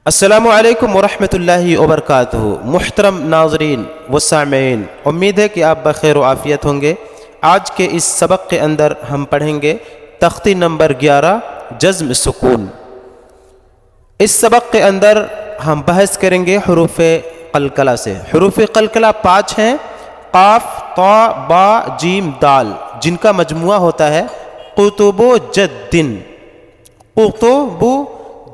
السلام علیکم ورحمۃ اللہ وبرکاتہ۔ محترم ناظرین و سامعین، امید ہے کہ آپ بخیر و عافیت ہوں گے۔ آج کے اس سبق کے اندر ہم پڑھیں گے تختی نمبر 11 جزم سکون۔ اس سبق کے اندر ہم بحث کریں گے حروف قلقلہ سے۔ حروف قلقلہ 5 ہیں: قاف، طا، با، جیم، دال، جن کا مجموعہ ہوتا ہے قطب جدن۔ قطب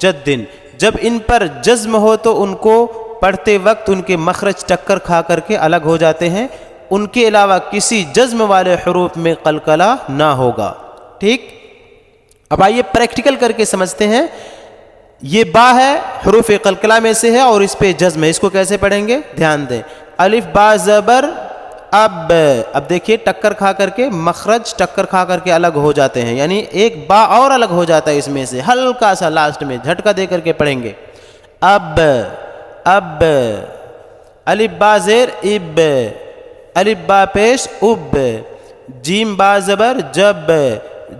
جدن۔ جب ان پر جزم ہو تو ان کو پڑھتے وقت ان کے مخرج ٹکر کھا کر کے الگ ہو جاتے ہیں، ان کے علاوہ کسی جزم والے حروف میں قلقلہ نہ ہوگا۔ ٹھیک، اب آئیے پریکٹیکل کر کے سمجھتے ہیں۔ یہ با ہے، حروف قلقلہ میں سے ہے اور اس پہ جزم ہے۔ اس کو کیسے پڑھیں گے؟ دھیان دیں۔ الف با زبر اب دیکھیے ٹکر کھا کر کے مخرج ٹکر کھا کر کے الگ ہو جاتے ہیں، یعنی ایک با اور الگ ہو جاتا ہے اس میں سے، ہلکا سا لاسٹ میں جھٹکا دے کر کے پڑھیں گے۔ اب الف با زیر اب، الف با پیش اب، جیم با زبر جب،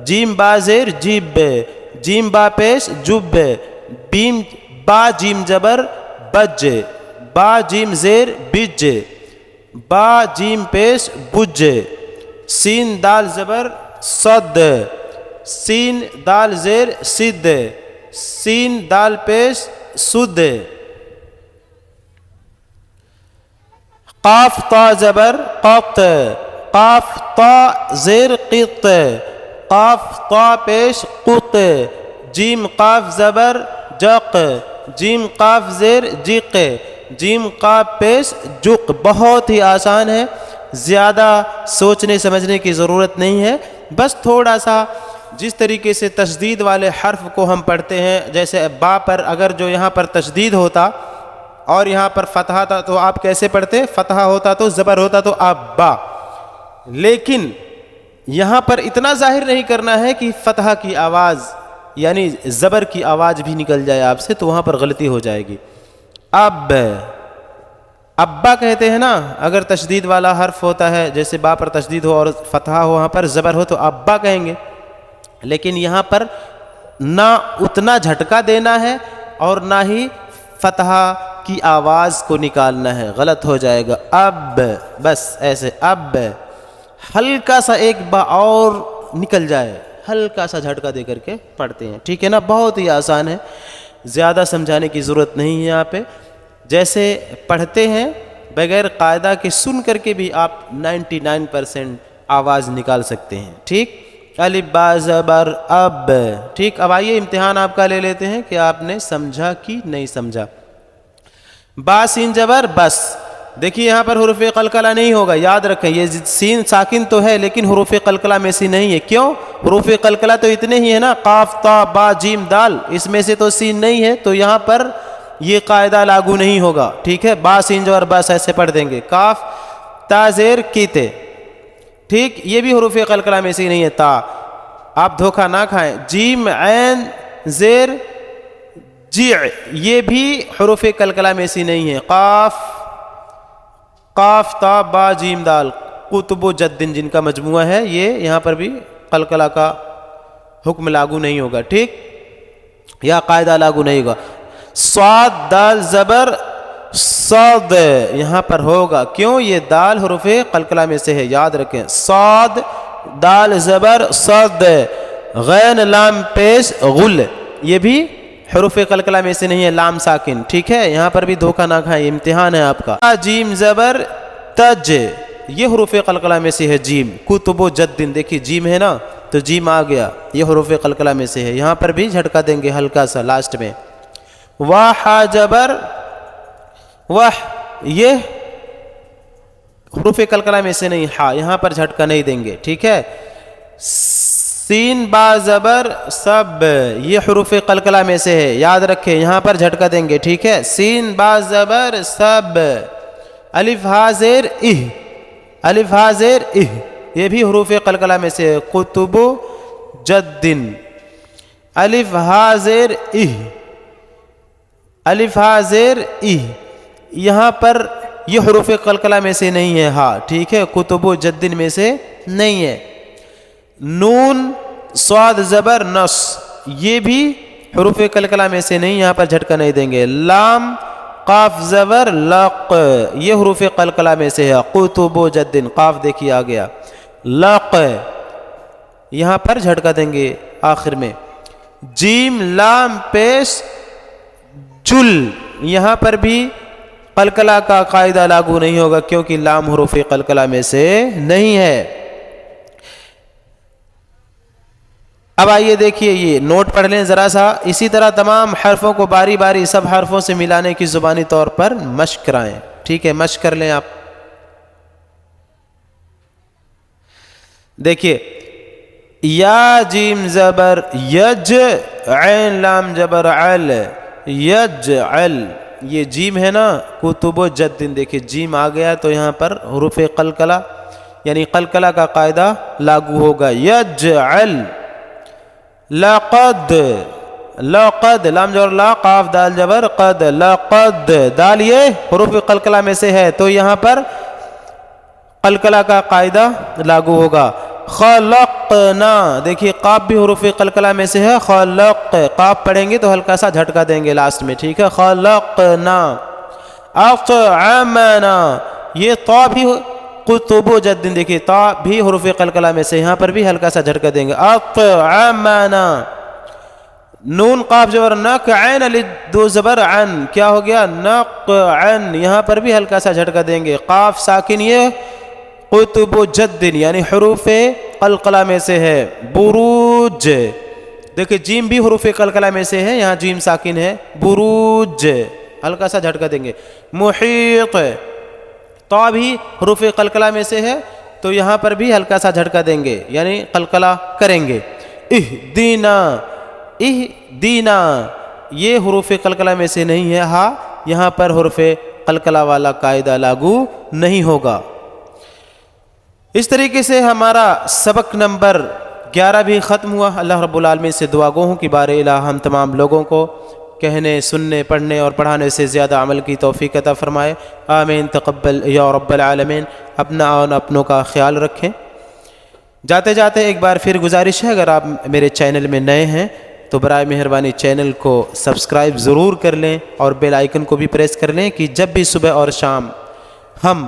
جیم با زیر جب، جیم با پیش جب، بیم با جیم جبر بج، با جیم زیر بج، با جیم پیش بج، سین دال زبر صد، سین دال زیر صد، سین دال پیش سد، قاف تا زبر قط، قاف تا زیر قط، قاف تا پیش قط، جیم قاف زبر جق، جیم قاف زیر جق، جیم قاف پیش جق۔ بہت ہی آسان ہے، زیادہ سوچنے سمجھنے کی ضرورت نہیں ہے، بس تھوڑا سا جس طریقے سے تشدید والے حرف کو ہم پڑھتے ہیں، جیسے با پر اگر جو یہاں پر تشدید ہوتا اور یہاں پر فتحہ تھا تو آپ کیسے پڑھتے؟ فتحہ ہوتا تو زبر ہوتا تو آپ با، لیکن یہاں پر اتنا ظاہر نہیں کرنا ہے کہ فتحہ کی آواز یعنی زبر کی آواز بھی نکل جائے آپ سے، تو وہاں پر غلطی ہو جائے گی۔ اب ابا کہتے ہیں نا، اگر تشدید والا حرف ہوتا ہے جیسے با پر تشدید ہو اور فتحہ ہو وہاں پر زبر ہو تو ابا کہیں گے، لیکن یہاں پر نہ اتنا جھٹکا دینا ہے اور نہ ہی فتحہ کی آواز کو نکالنا ہے، غلط ہو جائے گا۔ اب بس ایسے، اب ہلکا سا ایک با اور نکل جائے، ہلکا سا جھٹکا دے کر کے پڑھتے ہیں، ٹھیک ہے نا؟ بہت ہی آسان ہے، زیادہ سمجھانے کی ضرورت نہیں ہے یہاں پہ۔ جیسے پڑھتے ہیں بغیر قاعدہ کے سن کر کے بھی آپ 99% آواز نکال سکتے ہیں، ٹھیک؟ الف با زبر اب، ٹھیک؟ اب آئیے امتحان آپ کا لے لیتے ہیں کہ آپ نے سمجھا کہ نہیں سمجھا۔ با سین جبر بس، دیکھیے یہاں پر حروف قلقلہ نہیں ہوگا، یاد رکھیں یہ سین ساکن تو ہے لیکن حروف قلقلہ میں سے نہیں ہے۔ کیوں؟ حروف قلقلہ تو اتنے ہی ہے نا، قاف تا با جیم دال، اس میں سے تو سین نہیں ہے، تو یہاں پر یہ قاعدہ لاگو نہیں ہوگا، ٹھیک ہے؟ با سین جبر بس ایسے پڑھ دیں گے۔ کاف تا زیر کیتے، ٹھیک؟ یہ بھی حروف قلقلہ میں سے نہیں ہے، تا، آپ دھوکہ نہ کھائیں۔ جیم عین زیر جیع، یہ بھی حروف قلقلہ میں سے نہیں ہے۔ قاف، قاف تا با جیم دال، قطب و جدن جن کا مجموعہ ہے، یہ یہاں پر بھی قلقلہ کا حکم لاگو نہیں ہوگا، ٹھیک؟ یا قاعدہ لاگو نہیں ہوگا۔ صاد دال زبر صاد، یہاں پر ہوگا، کیوں؟ یہ دال حروف قلقلہ میں سے ہے، یاد رکھیں۔ صاد دال زبر صاد، غین لام پیش غل، یہ بھی حروف قلقلہ میں سے نہیں ہے، لام ساکن، ٹھیک ہے؟ یہاں پر بھی دھوکہ نہ کھائیں، امتحان ہے آپ کا۔ جیم زبر تج، یہ حروف قلقلہ میں سے ہے، جیم۔ کتب و جدن، دیکھیے جیم ہے نا تو جیم آ گیا، یہ حروف قلقلہ میں سے ہے، یہاں پر بھی جھٹکا دیں گے ہلکا سا لاسٹ میں۔ واہ جبر واہ، یہ حروف قلقلہ میں سے نہیں، ہا، یہاں پر جھٹکا نہیں دیں گے، ٹھیک ہے؟ سین با زبر سب، یہ حروف قلقلہ میں سے ہے، یاد رکھیں، یہاں پر جھٹکا دیں گے، ٹھیک ہے؟ سین با زبر سب۔ الف ہا زیر اہ، الف ہا زیر اہ، یہ بھی حروف قلقلہ میں سے ہے، قطب جدن۔ الف ہا زیر اہ، الف ہا زیر اہ، یہاں پر یہ حروف قلقلہ میں سے نہیں ہے، ہا، ٹھیک ہے؟ قطب و جدن میں سے نہیں ہے۔ نون صاد زبر نص، یہ بھی حروف قلقلہ میں سے نہیں، یہاں پر جھٹکا نہیں دیں گے. لام قاف زبر لق، یہ حروف قلقلہ میں سے ہے. قطب جد، قاف دیکھیے آ گیا. لق یہاں پر جھٹکا دیں گے آخر میں. جیم لام پیش جل، یہاں پر بھی قلقلہ کا قاعدہ لاگو نہیں ہوگا کیونکہ لام حروف قلقلہ میں سے نہیں ہے. اب آئیے دیکھیے، یہ نوٹ پڑھ لیں ذرا سا. اسی طرح تمام حرفوں کو باری باری سب حرفوں سے ملانے کی زبانی طور پر مشق کرائیں. ٹھیک ہے، مشق کر لیں آپ. دیکھیے، یا جیم زبر یج، عین لام جبر عل، یجعل. یہ جیم ہے نا، کتب و جد، دیکھیے جیم آ گیا تو یہاں پر حروف قلقلہ یعنی قلقلہ کا قاعدہ لاگو ہوگا. یجعل. لقد، لقد لام جبر لا، قاف دال جبر قد، لقد دال یہ حروف قلقلہ میں سے ہے تو یہاں پر قلقلہ کا قاعدہ لاگو ہوگا. خلقنا، دیکھیے قاف بھی حروف قلقلہ میں سے ہے. خلق، قاف پڑھیں گے تو ہلکا سا جھٹکا دیں گے لاسٹ میں. ٹھیک ہے، خلقنا. اطعمنا، یہ طا بھی قطب و جد، دیکھیے طا بھی حروف قلقلہ میں سے، یہاں پر بھی ہلکا سا جھٹکا دیں گے. اطعمنا. نون قاف جبر نق، عین علی دو زبر عن، کیا ہو گیا؟ نقعن، یہاں پر بھی ہلکا سا جھٹکا دیں گے. قاف ساکن یہ قطب و جد یعنی حروف قلقلہ میں سے ہے. بروج، دیکھیں جیم بھی حروف قلقلہ میں سے ہے، یہاں جیم ساکن ہے. بروج ہلکا سا جھٹکا دیں گے. محیط، طا بھی حروف قلقلہ میں سے ہے تو یہاں پر بھی ہلکا سا جھٹکا دیں گے یعنی قلقلہ کریں گے. اہدینا، اہدینا یہ حروف قلقلہ میں سے نہیں ہے، ہاں یہاں پر حروف قلقلہ والا قاعدہ لاگو نہیں ہوگا. اس طریقے سے ہمارا سبق نمبر 11 بھی ختم ہوا. اللہ رب العالمین سے دعا گو ہوں کہ بار الہ ہم تمام لوگوں کو کہنے، سننے، پڑھنے اور پڑھانے سے زیادہ عمل کی توفیق عطا فرمائے. آمین. تقبل یا رب العالمین. اپنا اور اپنوں کا خیال رکھیں. جاتے جاتے ایک بار پھر گزارش ہے، اگر آپ میرے چینل میں نئے ہیں تو برائے مہربانی چینل کو سبسکرائب ضرور کر لیں اور بیل آئیکن کو بھی پریس کر لیں کہ جب بھی صبح اور شام ہم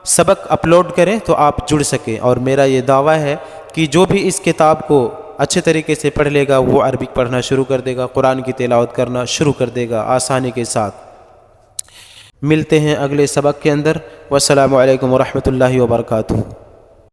سبق اپلوڈ کریں تو آپ جڑ سکیں. اور میرا یہ دعویٰ ہے کہ جو بھی اس کتاب کو اچھے طریقے سے پڑھ لے گا وہ عربک پڑھنا شروع کر دے گا، قرآن کی تلاوت کرنا شروع کر دے گا آسانی کے ساتھ. ملتے ہیں اگلے سبق کے اندر. والسلام علیکم ورحمۃ اللہ وبرکاتہ.